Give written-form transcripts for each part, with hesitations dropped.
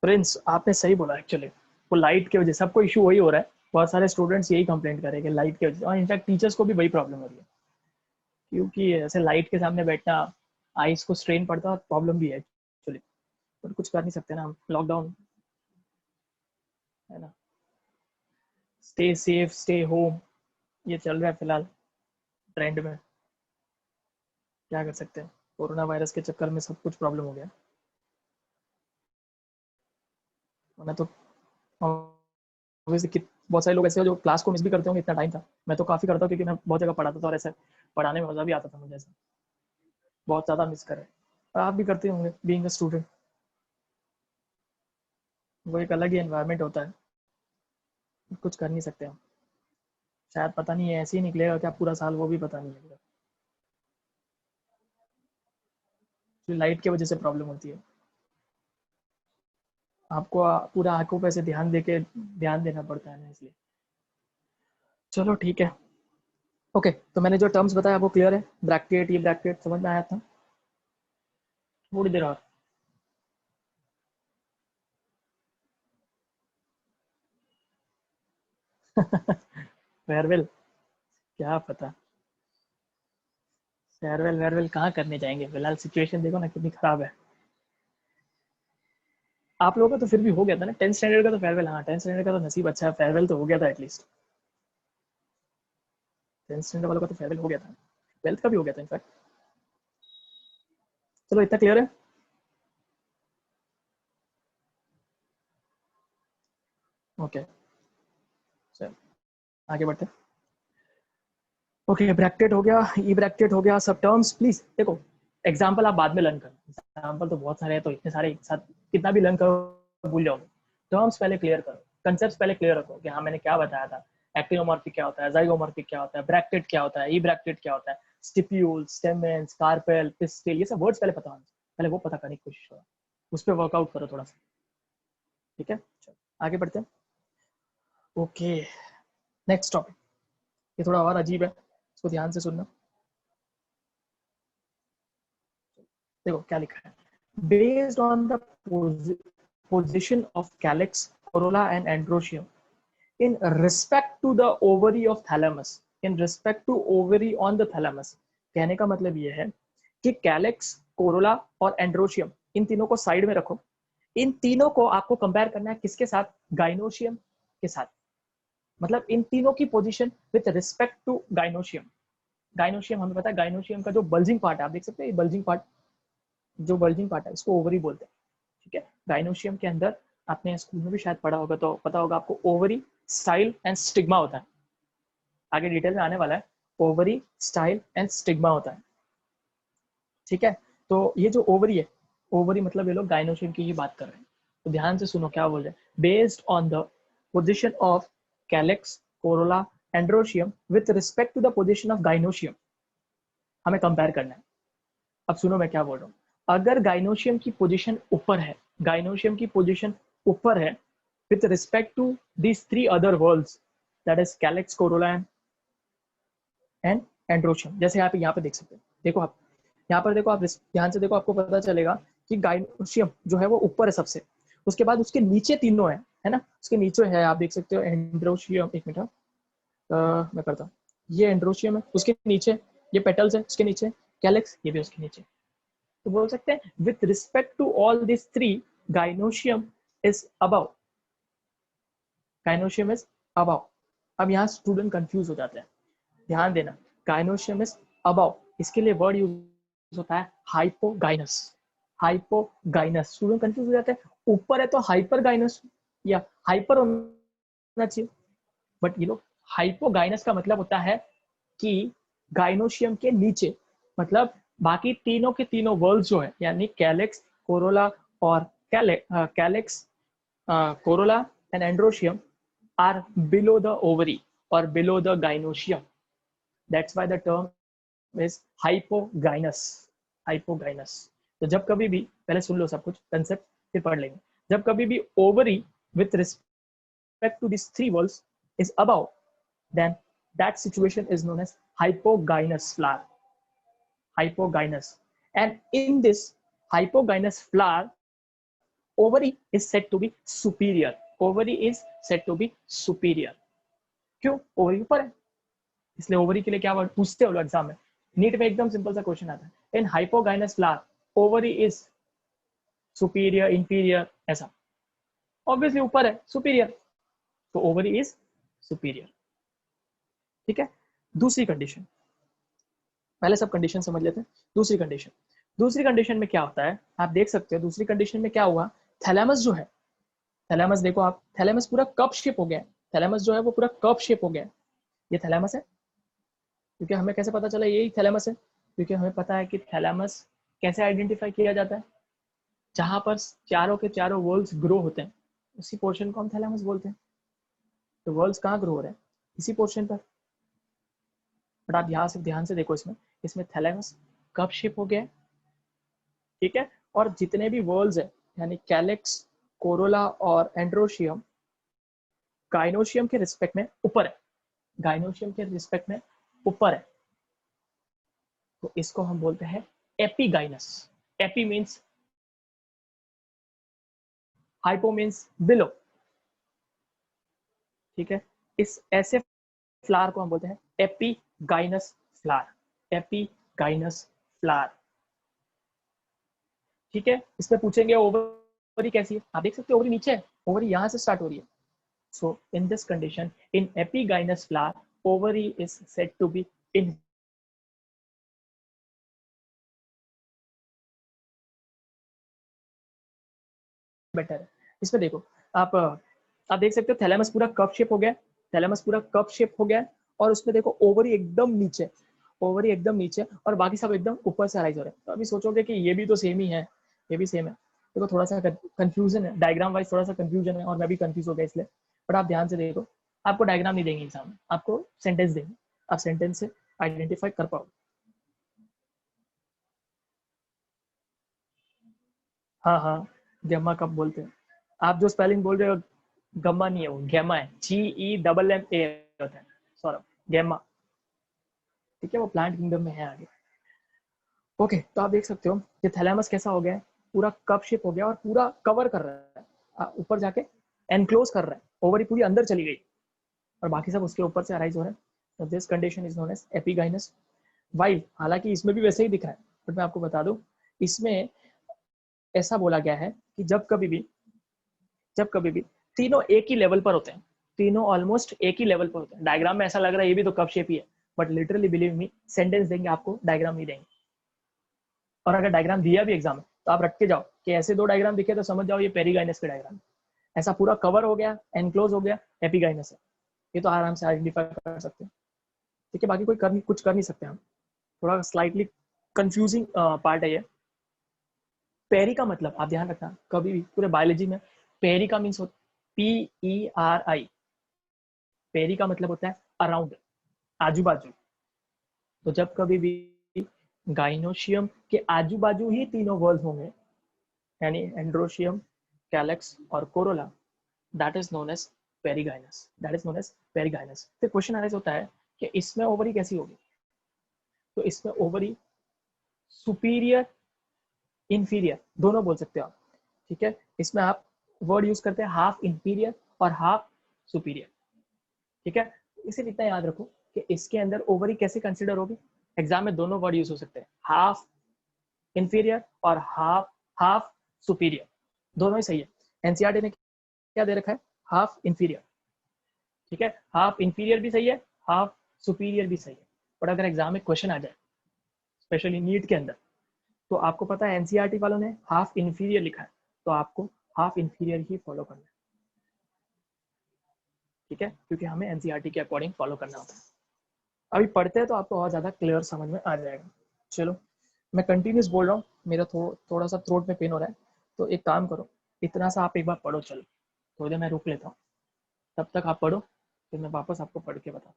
Prince आपने सही बोला एक्चुअली, वो लाइट की वजह से सबको इशू वही हो रहा है। बहुत सारे स्टूडेंट्स यही कंप्लेंट कर रहे हैं कि लाइट की वजह से, और इनफैक्ट टीचर्स को भी वही प्रॉब्लम हो रही है, क्योंकि ऐसे लाइट के सामने बैठना आईज को स्ट्रेन पड़ता है, प्रॉब्लम भी है एक्चुअली, पर कुछ कर नहीं सकते ना हम, लॉकडाउन है ना। स्टे सेफ, स्टे होम, ये चल रहा है फिलहाल ट्रेंड में, क्या कर सकते हैं। कोरोना वायरस के चक्कर में सब कुछ प्रॉब्लम हो गया, वरना तो ऑब्वियसली बहुत सारे लोग ऐसे हो जो क्लास को मिस भी करते होंगे, इतना टाइम था। मैं तो काफ़ी करता हूँ क्योंकि मैं बहुत जगह पढ़ाता था और ऐसे पढ़ाने में मज़ा भी आता था मुझे, ऐसा बहुत ज़्यादा मिस करें। और आप भी करते होंगे बीइंग अ स्टूडेंट, वो एक अलग ही एनवायरनमेंट होता है, कुछ कर नहीं सकते हम। शायद पता नहीं है ऐसे ही निकलेगा क्या पूरा साल, वो भी पता नहीं है। लाइट की वजह से प्रॉब्लम होती है, आपको पूरा आंखों पे से ध्यान देके ध्यान देना पड़ता है ना, इसलिए। चलो ठीक है, ओके। तो मैंने जो टर्म्स बताया वो क्लियर है, ब्रैकेट, ये ब्रैकेट समझ में आया था। थोड़ी देर और फेयरवेल, क्या पता, फेयरवेल वेयरवेल कहाँ करने जाएंगे, फिलहाल सिचुएशन देखो ना कितनी खराब है। आप लोगों का तो फिर भी हो गया था ना 10th स्टैंडर्ड का तो फेयरवेल, हाँ 10th स्टैंडर्ड का तो नसीब अच्छा है, फेयरवेल तो हो गया था एटलीस्ट। 10th स्टैंडर्ड वालों का तो फेयरवेल हो गया था, 12th का भी हो गया था इनफैक्ट। चलो इतना क्लियर है, ओके। चलो आगे बढ़ते हैं। ओके, ब्रैकेट हो गया, ई ब्रैकेट हो गया, सब टर्म्स प्लीज देखो। एग्जाम्पल आप बाद में लर्न करो, एग्जाम्पल तो बहुत सारे हैं, तो इतने सारे एक साथ कितना भी लर्न करो भूल जाओगे। टर्म्स पहले क्लियर करो, कंसेप्ट पहले क्लियर रखो कि हाँ मैंने क्या बताया था, एक्टिनोमॉर्फिक क्या होता है, जाइगोमॉर्फिक क्या होता है, ब्रैकेट क्या होता है, ई ब्रैकेट क्या होता है, स्टिप्यूल, स्टेमेंस, कार्पेल, पिस्टिल, ये सब वर्ड्स पहले पता होना, पहले वो पता करने की कोशिश करो, उस पर वर्कआउट करो थोड़ा सा, ठीक है। चलो आगे बढ़ते हैं। ओके, नेक्स्ट टॉपिक, ये थोड़ा और अजीब है, इसको ध्यान से सुनना। देखो क्या लिखा है, based on the position of calyx, corolla and androecium in respect to the ovary of thalamus, in respect to ovary on the thalamus। कहने का मतलब ये है कि कैलेक्स, कोरोला और एंड्रोशियम, इन तीनों को साइड में रखो, इन तीनों को आपको कंपेयर करना है किसके साथ, गाइनोशियम के साथ। मतलब इन तीनों की position with respect to gynoecium. Gynoecium हमें पता है, गाइनोशियम का जो बल्जिंग पार्ट है, आप देख सकते हैं बल्जिंग पार्ट, जो बल्जिंग पार्ट है इसको ओवरी बोलते हैं, ठीक है। गाइनोशियम के अंदर आपने स्कूल में भी शायद पढ़ा होगा, तो पता होगा आपको ओवरी, स्टाइल एंड स्टिग्मा होता है, आगे डिटेल में आने वाला है, ओवरी, स्टाइल एंड स्टिग्मा होता है, ठीक है। तो ये जो ओवरी है, ओवरी मतलब ये लोग गाइनोशियम की ही बात कर रहे हैं, तो ध्यान से सुनो क्या बोल रहे हैं, based on the position of calyx, corolla, androecium with respect to the position of gynoecium, हमें कंपेयर करना है। अब सुनो मैं क्या बोल रहा हूँ, अगर गाइनोशियम की पोजीशन ऊपर है, गाइनोशियम की पोजीशन ऊपर है with respect to these three other whorls, that is calyx, corolla and androecium. जैसे आप यहाँ पे देख सकते हैं, देखो आप यहाँ पर देखो, आप ध्यान से देखो, आपको पता चलेगा कि गाइनोशियम जो है वो ऊपर है सबसे, उसके बाद उसके नीचे तीनों है ना, उसके नीचे है आप देख सकते हो एंड्रोशियम, एक मिनट मैं करता हूँ, ये एंड्रोशियम है, उसके नीचे ये पेटल्स है, उसके नीचे कैलेक्स, ये भी उसके नीचे। तो बोल सकते हैं with respect to all this three, gynoecium is above, gynoecium is above. अब यहाँ स्टूडेंट कंफ्यूज हो जाते हैं, ध्यान देना, गाइनोशियम इज अबव, इसके लिए वर्ड यूज होता है हाइपोगाइनस, हाइपोगाइनस। स्टूडेंट कंफ्यूज हो जाते हैं, ऊपर है तो हाइपर गाइनस या हाइपर होना चाहिए, बट ये लोग, हाइपोगाइनस का मतलब होता है कि गाइनोशियम के नीचे, मतलब बाकी तीनों के तीनों वर्ल्ड जो है, यानी कैलेक्स, कोरोला और calyx, corolla and androecium are below the ovary और below the gynoecium, that's why the term is hypogynous, hypogynous. तो जब कभी भी, पहले सुन लो सब कुछ कंसेप्ट फिर पढ़ लेंगे, जब कभी भी ovary with respect to this three whorls is above, then that situation is known as hypogynous flower, hypogynous। And in this hypogynous flower, ovary is said to be superior. Ovary is said to be superior. क्यों? Ovary ऊपर है, इसलिए ovary के लिए क्या word पूछते हो exam में? नीट में एकदम सिंपल सा क्वेश्चन आता है, in hypogynous flower ovary is superior, inferior, ऐसा। ऑब्वियसली ऊपर है, सुपीरियर, तो ओवरी इज सुपीरियर। ठीक है। दूसरी कंडीशन, पहले सब कंडीशन समझ लेते हैं। दूसरी कंडीशन में क्या होता है, आप देख सकते हो दूसरी कंडीशन में क्या हुआ, थैलेमस जो है, थैलेमस देखो आप, थैलेमस पूरा कप शेप हो गया, थैलेमस जो है वो पूरा कप शेप हो गया। ये थैलेमस है, क्योंकि हमें कैसे पता चला यही थैलेमस है? क्योंकि हमें पता है कि थैलेमस कैसे आइडेंटिफाई किया जाता है, जहां पर चारों के चारों वर्ल्स ग्रो होते हैं, उसी पोर्शन को हम थैलेमस बोलते हैं। तो वर्ल्स कहाँ ग्रो हो रहे हैं? इसी पोर्शन पर। बट आप यहाँ से ध्यान से देखो, इसमें थैलेमस कप शेप हो गया है, ठीक है। और जितने भी वर्ल्स है, यानी कैलिक्स, कोरोला और एंड्रोशियम, गाइनोशियम के रिस्पेक्ट में ऊपर है, गाइनोशियम के रिस्पेक्ट में ऊपर है, तो इसको हम बोलते हैं epigynous. AP means hypo means below, ठीक है। इस ऐसे फ्लावर को हम बोलते हैं एपीगाइनस फ्लावर, एपीगाइनस फ्लावर, ठीक है। इसमें पूछेंगे ओवरी कैसी है, आप देख सकते हो ओवरी नीचे है, ओवरी यहां से स्टार्ट हो रही है। So in this condition, in epigynous flower, ovary is said to be in better है। इसमें देखो आप देख सकते हो थैलेमस पूरा कप शेप हो गया, थैलेमस पूरा कप शेप हो गया, और उसमें देखो ओवरी एकदम नीचे, ओवरी एकदम नीचे, और बाकी सब एकदम ऊपर से राइज हो रहे हैं। तो अभी सोचोगे कि ये भी तो सेम ही है, ये भी सेम है। देखो थोड़ा सा कंफ्यूजन है, डायग्राम वाइज थोड़ा सा कंफ्यूजन है, और मैं भी कंफ्यूज हो गया इसलिए। बट आप ध्यान से देखो, आपको डायग्राम नहीं देंगे एग्जाम में, आपको सेंटेंस देंगे, आप सेंटेंस से आइडेंटिफाई कर पाओगे। हाँ हाँ, गम्मा कब बोलते हैं? आप जो स्पेलिंग बोल रहे हो गम्मा नहीं है, वो गैमा है, GEMMA होता है, सौरभ, गैमा, ठीक है। वो प्लांट किंगडम में है आगे। ओके, तो आप देख सकते हो ये थैलेमस कैसा हो गया है, पूरा कप शेप हो गया और पूरा कवर कर रहा है, ऊपर जाके एनक्लोज कर रहा है, ओवरी पूरी अंदर चली गई और बाकी सब उसके ऊपर से अराइज हो रहे हैं। तो this condition is known as epigynous. While, हालांकि इसमें भी वैसे ही दिख रहा है, बट मैं आपको बता दूं, इसमें ऐसा बोला गया है कि जब कभी भी तीनों एक ही लेवल पर होते हैं, तीनों ऑलमोस्ट एक ही लेवल पर होते हैं। डायग्राम में ऐसा लग रहा है ये भी तो कप शेप ही है, but literally believe me, sentence देंगे आपको, डायग्राम नहीं देंगे। और अगर डायग्राम दिया भी एग्जाम में तो आप रट के जाओ कि ऐसे दो डायग्राम दिखे तो समझ जाओ ये पेरीगाइनस के डायग्राम, ऐसा पूरा कवर हो गया, एनक्लोज हो गया, एपिगाइनस है। ये तो आराम से आइडेंटिफाई कर सकते हैं, ठीक है। बाकी कुछ कर नहीं सकते हम, थोड़ा स्लाइटली कंफ्यूजिंग पार्ट है ये। पेरी का मतलब आप ध्यान रखना, कभी भी पूरे बायोलॉजी में पेरी का मीन्स PERI, पेरी का मतलब होता है अराउंड, आजू बाजू। तो जब कभी भी गाइनोशियम के आजू बाजू ही तीनों वर्ल्स होंगे, यानी एंड्रोशियम, कैलेक्स और corolla, that is known as perigynous, that is known as perigynous. फिर क्वेश्चन आराइज होता है कि इसमें ओवरी कैसी होगी, तो इसमें ओवरी सुपीरियर, इंफीरियर दोनों बोल सकते हो आप, ठीक है। इसमें आप वर्ड यूज करते हैं हाफ इंफीरियर और हाफ सुपीरियर, ठीक है। इसे इतना याद रखो कि इसके अंदर ओवरी कैसे कंसिडर होगी, एग्जाम में दोनों वर्ड यूज हो सकते हैं, हाफ इंफीरियर और हाफ हाफ सुपीरियर, दोनों ही सही है। एनसीईआरटी ने क्या दे रखा है, हाफ इंफीरियर, ठीक है। हाफ इंफीरियर भी सही है, हाफ सुपीरियर भी सही है। और अगर एग्जाम में क्वेश्चन आ जाए, स्पेशली नीट के अंदर, तो आपको पता है एनसीईआरटी वालों ने हाफ इंफीरियर लिखा है, तो आपको हाफ इंफीरियर ही फॉलो करना है, ठीक है, क्योंकि हमें एनसीईआरटी के अकॉर्डिंग फॉलो करना होता है। अभी पढ़ते हैं तो आपको और ज़्यादा क्लियर समझ में आ जाएगा। चलो, मैं कंटिन्यूस बोल रहा हूँ, मेरा थोड़ा सा थ्रोट में पेन हो रहा है, तो एक काम करो, इतना सा आप एक बार पढ़ो, चलो थोड़ी देर मैं रुक लेता हूँ, तब तक आप पढ़ो, फिर मैं वापस आपको पढ़ के बताऊँ।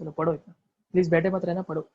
चलो पढ़ो, इतना प्लीज़ बैठे मत रहना, पढ़ो।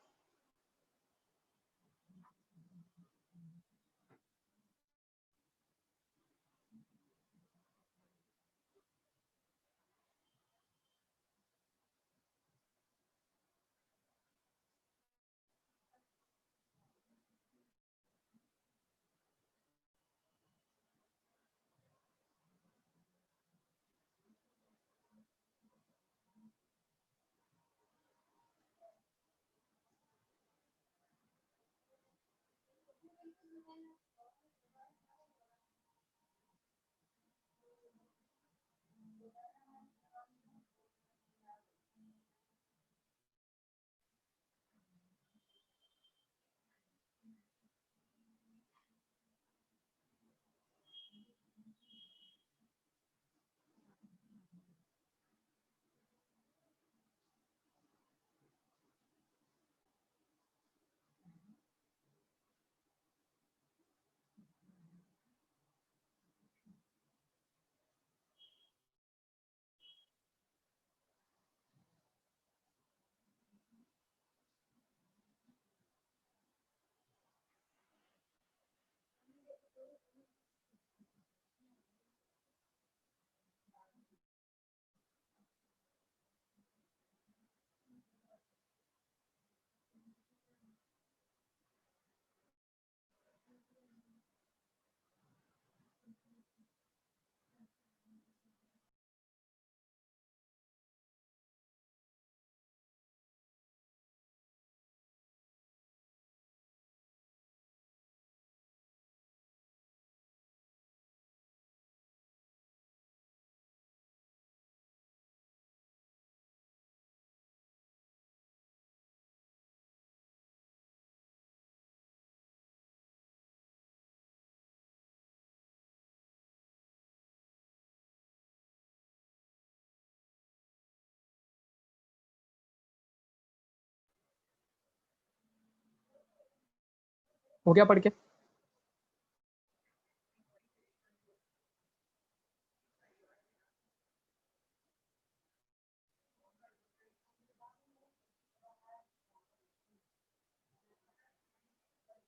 हो गया पढ़ के?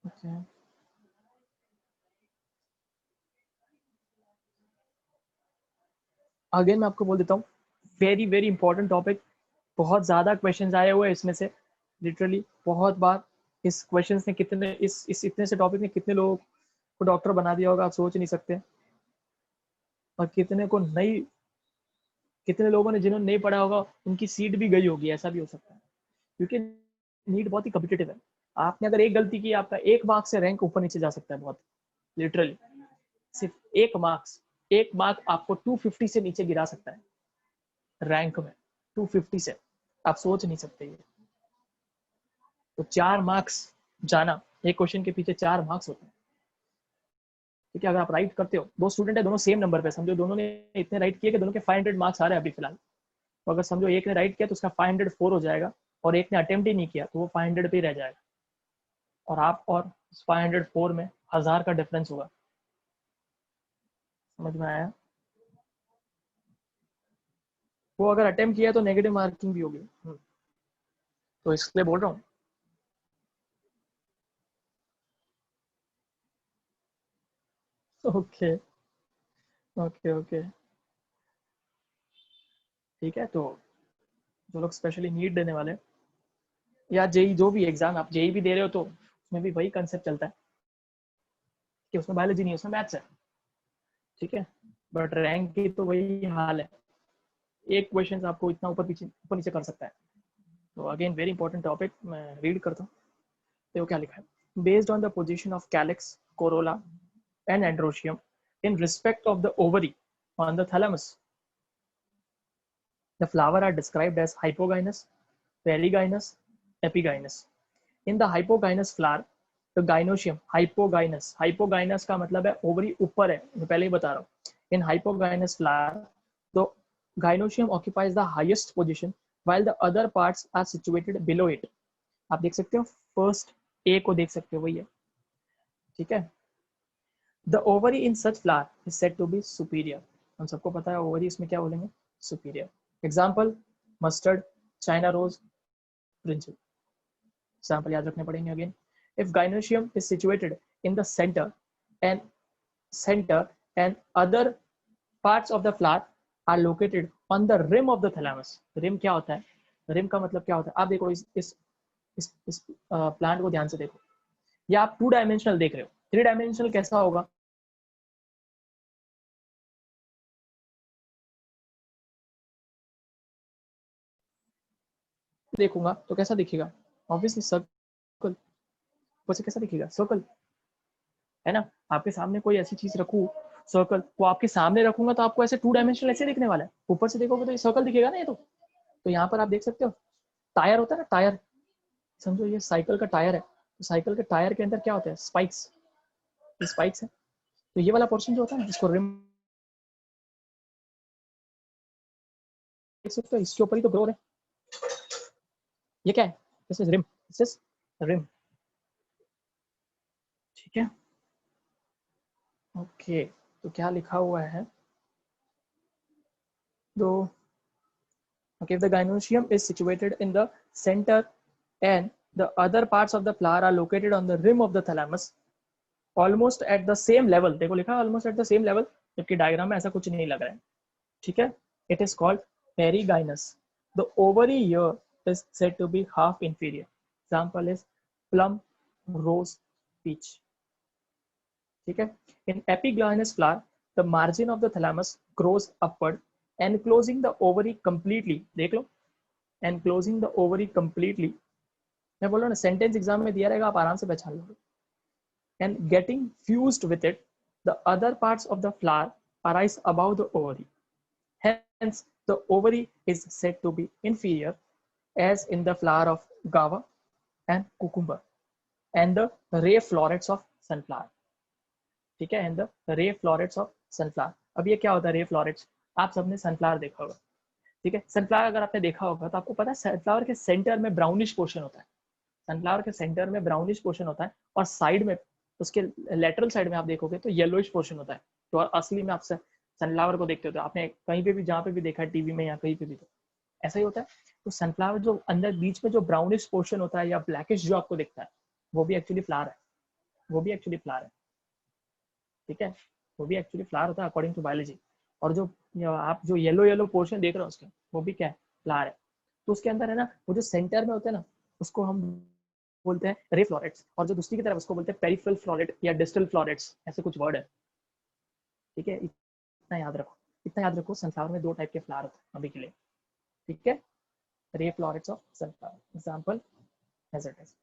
Okay. अगेन मैं आपको बोल देता हूँ, वेरी वेरी इंपॉर्टेंट टॉपिक, बहुत ज़्यादा क्वेश्चंस आए हुए हैं इसमें से, लिटरली बहुत बार। इस क्वेश्चंस ने कितने, इस इतने से टॉपिक ने कितने लोगों को डॉक्टर बना दिया होगा, आप सोच नहीं सकते। और कितने को नहीं, कितने लोगों ने जिन्होंने नहीं पढ़ा होगा उनकी सीट भी गई होगी, ऐसा भी हो सकता है, क्योंकि नीट बहुत ही कॉम्पिटिटिव है। आपने अगर एक गलती की, आपका एक मार्क से रैंक ऊपर नीचे जा सकता है, बहुत लिटरली। सिर्फ एक मार्क आपको 250 से नीचे गिरा सकता है रैंक में, 250 से, आप सोच नहीं सकते ये। तो 4 मार्क्स जाना, एक क्वेश्चन के पीछे 4 मार्क्स होते हैं, ठीक है। अगर आप राइट करते हो, दो स्टूडेंट है, दोनों सेम नंबर पे, समझो दोनों ने इतने राइट किए कि दोनों के 500 मार्क्स आ रहे हैं अभी फिलहाल। तो अगर समझो एक ने राइट किया तो उसका 504 हो जाएगा, और एक ने अटेम्प्ट ही नहीं किया तो वो 500 पे ही रह जाएगा, और आप और 504 में 1000 का डिफरेंस होगा। समझ में आया? वो अगर अटेम्प्ट किया तो नेगेटिव मार्किंग भी होगी। तो इसलिए बोल रहा हूँ। ओके ओके ओके, ठीक है। तो जो लोग स्पेशली नीट देने वाले, या जेई, जो भी एग्जाम आप जेई भी दे रहे हो, तो उसमें भी वही कंसेप्ट चलता है कि उसमें बायोलॉजी नहीं है, उसमें मैथ्स है, ठीक है। बट रैंक की तो वही हाल है, एक क्वेश्चन आपको इतना ऊपर नीचे कर सकता है। तो अगेन वेरी इंपॉर्टेंट टॉपिक, मैं रीड करता हूँ। देखो क्या लिखा है। Based on the position of calyx, Corolla and androecium in respect of the ovary on the thalamus, the flower are described as hypogynous, perigynous, epigynous. In the hypogynous flower, the gynoecium, hypogynous, hypogynous का मतलब है ovary ऊपर है, मैं पहले ही बता रहा हूँ। In hypogynous flower, the gynoecium occupies the highest position while the other parts are situated below it. आप देख सकते हो, फर्स्ट ए को देख सकते हो, वही है, ठीक है। The ovary in such flower is said to be superior. हम सबको पता है ओवरी इसमें क्या बोलेंगे, superior. Example mustard, china rose, brinjal. Example याद रखने पड़ेंगे again. If gynoecium is situated in the and center and other parts of the flower are located on the rim of the thalamus. rim क्या होता है, rim का मतलब क्या होता है, आप देखो इस प्लांट को ध्यान से देखो, या आप 2 डायमेंशनल देख रहे हो, 3 डायमेंशनल कैसा होगा, देखूंगा तो कैसा दिखेगा, ऑब्वियसली सर्कल। ऊपर से कैसा दिखेगा, सर्कल। है ना। आपके सामने कोई ऐसी चीज रखूं, सर्कल को आपके सामने रखूंगा तो आपको ऐसे 2 डायमेंशनल ऐसे दिखने वाला है, ऊपर से देखोगे तो ये सर्कल दिखेगा ना ये तो यहाँ पर आप देख सकते हो टायर होता है ना, टायर, समझो ये साइकिल का टायर है, तो साइकिल के टायर के अंदर क्या होता है, स्पाइक्स, ये स्पाइक्स है। तो ये वाला पोर्शन जो होता है ना जिसको रिम देख सकते हो, इसके ऊपर ही तो ग्रो है, ये क्या है, this is rim, this is rim, ठीक है। ओके, तो क्या लिखा हुआ है, तो okay, if the gynoecium is situated in the center and the other parts of the flower are located on the rim of the thalamus almost at the same level, देखो लिखा है almost at the same level, जबकि diagram में ऐसा कुछ नहीं लग रहा है, ठीक है। It is called perigynous. The ovary here is said to be half inferior. Example is plum, rose, peach. ठीक है। In epigynous flower, the margin of the thalamus grows upward, enclosing the ovary completely. देख लो, enclosing the ovary completely. मैं बोल रहा हूँ ना, sentence exam में दिया रहेगा, आप आराम से पहचान लोगे। And getting fused with it, the other parts of the flower arise above the ovary. Hence, the ovary is said to be inferior, as in the flower of guava and cucumber, and the ray florets of sunflower. ठीक है, and the रे florets of sunflower. अब ये क्या होता है ray florets, आप सबने सनफ्लावर देखा होगा, ठीक है। सनफ्लावर अगर आपने देखा होगा तो आपको पता है सनफ्लावर के सेंटर में ब्राउनिश पोर्शन होता है, सनफ्लावर के सेंटर में ब्राउनिश पोर्शन होता है, और साइड में उसके लेटरल साइड में आप देखोगे तो येलोइश पोर्शन होता है। तो असली में आप सनफ्लावर को देखते हो तो आपने कहीं पे भी जहाँ पे भी देखा है टीवी में या कहीं पे भी, तो ऐसा ही होता है। तो सनफ्लावर जो अंदर बीच में जो ब्राउनिश पोर्शन होता है या ब्लैकिश जो आपको दिखता है, वो भी एक्चुअली फ्लावर है, वो भी एक्चुअली फ्लावर है, ठीक है। वो भी एक्चुअली फ्लावर होता है अकॉर्डिंग टू बायोलॉजी। और जो आप जो येलो येलो पोर्शन देख रहे हो उसके, वो भी क्या है, फ्लावर है। तो उसके अंदर है ना, वो जो सेंटर में होते हैं ना, उसको हम बोलते हैं रे फ्लोरेट्स, और जो दूसरी की तरफ उसको बोलते हैं पेरिफेरल फ्लोरेट या डिस्टल फ्लोरेट्स, ऐसे कुछ वर्ड है, ठीक है। इतना याद रखो, इतना याद रखो, सनफ्लावर में 2 टाइप के फ्लावर होते हैं अभी के लिए, ठीक है। Ray florets of sunflower, example as it is.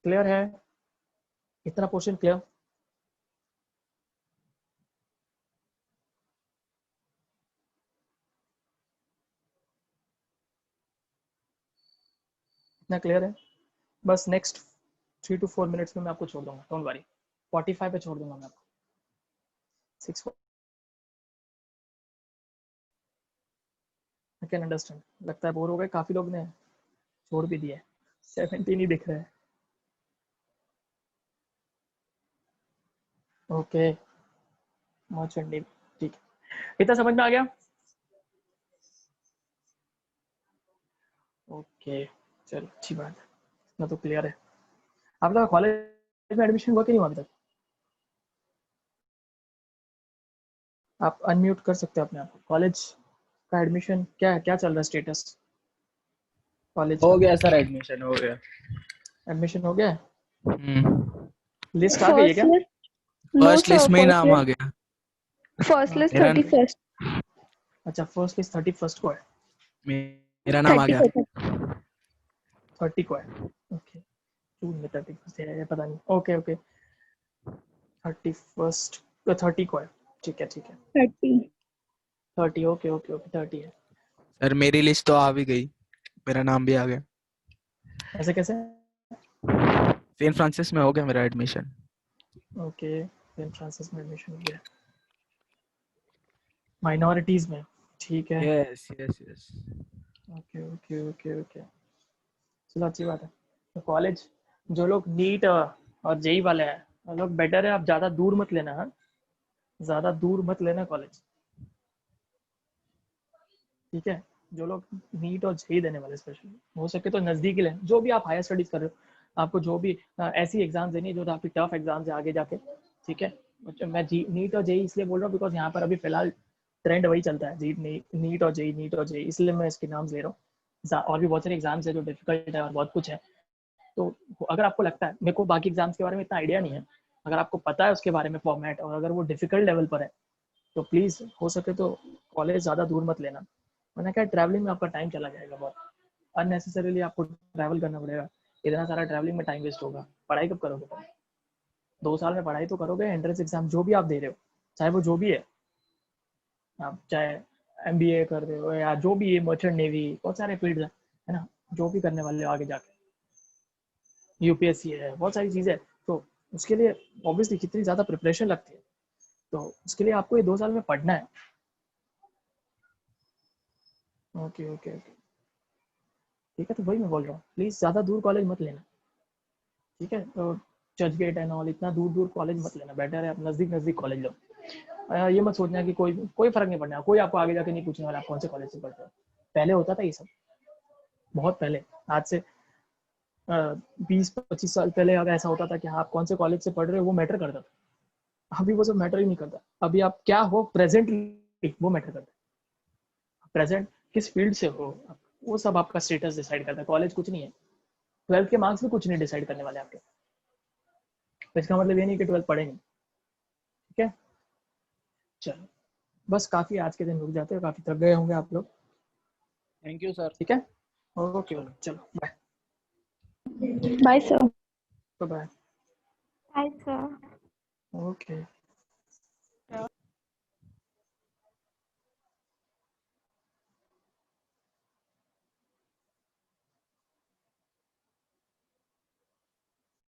Clear है, इतना पोर्शन क्लियर। इतना क्लियर है, बस नेक्स्ट 3 to 4 मिनट्स में मैं आपको छोड़ दूंगा, डोंट वरी। 45 पे छोड़ दूंगा मैं आपको, 6 आई कैन अंडरस्टैंड। लगता है बोर हो गए, काफी लोग ने छोड़ भी दिया है, 17 ही दिख रहा है। ओके, मर्चेंडी, ठीक है, इतना समझ में आ गया। ओके, चलो अच्छी बात है, इतना तो क्लियर है। आपका कॉलेज में एडमिशन हुआ कि नहीं हुआ अभी तक? आप अनम्यूट कर सकते हो अपने आप को। कॉलेज का एडमिशन क्या है, क्या चल रहा है स्टेटस कॉलेज हो का? गया सर, एडमिशन हो गया। एडमिशन हो गया है, लिस्ट आ गई है फर्स्ट क्या? List no first sir, list में ही नाम आ गया। फर्स्ट लिस्ट मेरा 31st, अच्छा, फर्स्ट लिस्ट 31 को है, मेरा नाम आ 30 गया। को। 30 को है, ओके। जून में 31 है, पता नहीं, ओके ओके, 31 तो 30 को है, ठीक है ठीक है, 30 30, ओके ओके ओके, 30 है। सर मेरी लिस्ट तो आ भी गई, मेरा नाम भी आ गया। ऐसे कैसे? सेंट फ्रांसिस में हो गया मेरा एडमिशन। ओके, सेंट फ्रांसिस में एडमिशन हो गया, माइनॉरिटीज में, ठीक है। Yes yes yes. Okay okay okay okay, चलो अच्छी बात है। तो कॉलेज, जो लोग नीट और जेई वाले हैं वो लोग बेटर है, आप ज़्यादा दूर मत लेना, हाँ, ज़्यादा दूर मत लेना कॉलेज, ठीक है। जो लोग नीट और जेई देने वाले, स्पेशली हो सके तो नज़दीक ही लें, जो भी आप हायर स्टडीज़ कर रहे हो, आपको जो भी ऐसी एग्जाम देनी है जो आपकी टफ एग्जाम है आगे जाके, ठीक है। मैं जी नीट और जेई इसलिए बोल रहा हूँ बिकॉज यहाँ पर अभी फिलहाल ट्रेंड वही चलता है, जी नीट और जेई, नीट और जेई, इसलिए मैं इसके नाम ले रहा हूँ। और भी बहुत सारे एग्जाम्स है जो डिफिकल्ट है और बहुत कुछ है। तो अगर आपको लगता है, मेरे को बाकी एग्जाम्स के बारे में इतना आइडिया नहीं है, अगर आपको पता है उसके बारे में फॉर्मेट, और अगर वो डिफिकल्ट लेवल पर है, तो प्लीज़ हो सके तो कॉलेज ज़्यादा दूर मत लेना, वरना क्या ट्रैवलिंग में आपका टाइम चला जाएगा, बहुत अननेसेसरीली आपको ट्रैवल करना पड़ेगा, इतना सारा ट्रैवलिंग में टाइम वेस्ट होगा, पढ़ाई कब करोगे? 2 साल में पढ़ाई तो करोगे, एंट्रेंस एग्जाम जो भी आप दे रहे हो, चाहे वो जो भी है, आप चाहे MBA कर रहे हो या जो भी है, मर्चेंट नेवी, बहुत सारे फील्ड है ना, जो भी करने वाले हो आगे जाके, UPSC है, बहुत सारी चीज़ें हैं। तो उसके लिए ऑब्वियसली कितनी ज़्यादा प्रिपरेशन लगती है, तो उसके लिए आपको ये 2 साल में पढ़ना है। ओके ओके ओके, ठीक है, तो वही मैं बोल रहा हूँ, प्लीज़ ज़्यादा दूर कॉलेज मत लेना, ठीक है, तो चर्च गेट एंड ऑल इतना दूर दूर कॉलेज मत लेना, बेटर है आप नज़दीक नज़दीक कॉलेज लो। ये मत सोचना कि कोई कोई फर्क नहीं पड़ना, कोई आपको आगे जाके नहीं पूछने वाला आप कौन से कॉलेज से पढ़ते हो। पहले होता था ये सब, बहुत पहले, आज से 20-25 साल पहले अगर ऐसा होता था कि हाँ आप कौन से कॉलेज से पढ़ रहे हो वो मैटर करता था। अभी वो सब मैटर ही नहीं करता, अभी आप क्या हो प्रेजेंटली वो मैटर करता है, प्रेजेंट किस फील्ड से हो, वो सब आपका स्टेटस डिसाइड करता है, कॉलेज कुछ नहीं है, 12th के मार्क्स भी कुछ नहीं डिसाइड करने वाले आपके। तो इसका मतलब ये नहीं कि 12th पढ़े नहीं, ठीक है। चलो बस काफ़ी, आज के दिन रुक जाते हो, काफ़ी थक गए होंगे आप लोग, थैंक यू सर। ठीक है, ओके ओके, चलो bye Bye, sir. Bye, Bye, sir. Okay.